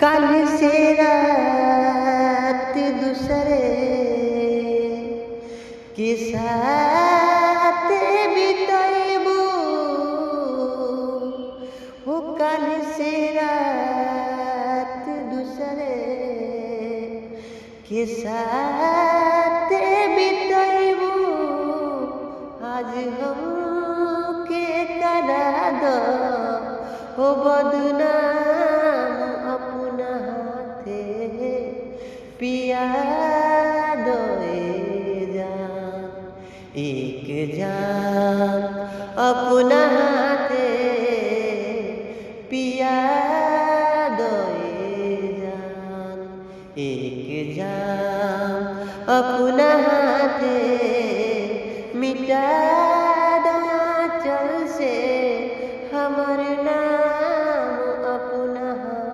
कल से रात दूसरे के साथ बिताइबू हो कल से रात दूसरे के साथ बिताइबू आज हम के करा दो हो बदनाम अपना हाथे पिया दो जान एक जान अपना हाथे पिया दो जान एक जान अपना हाथे मिटा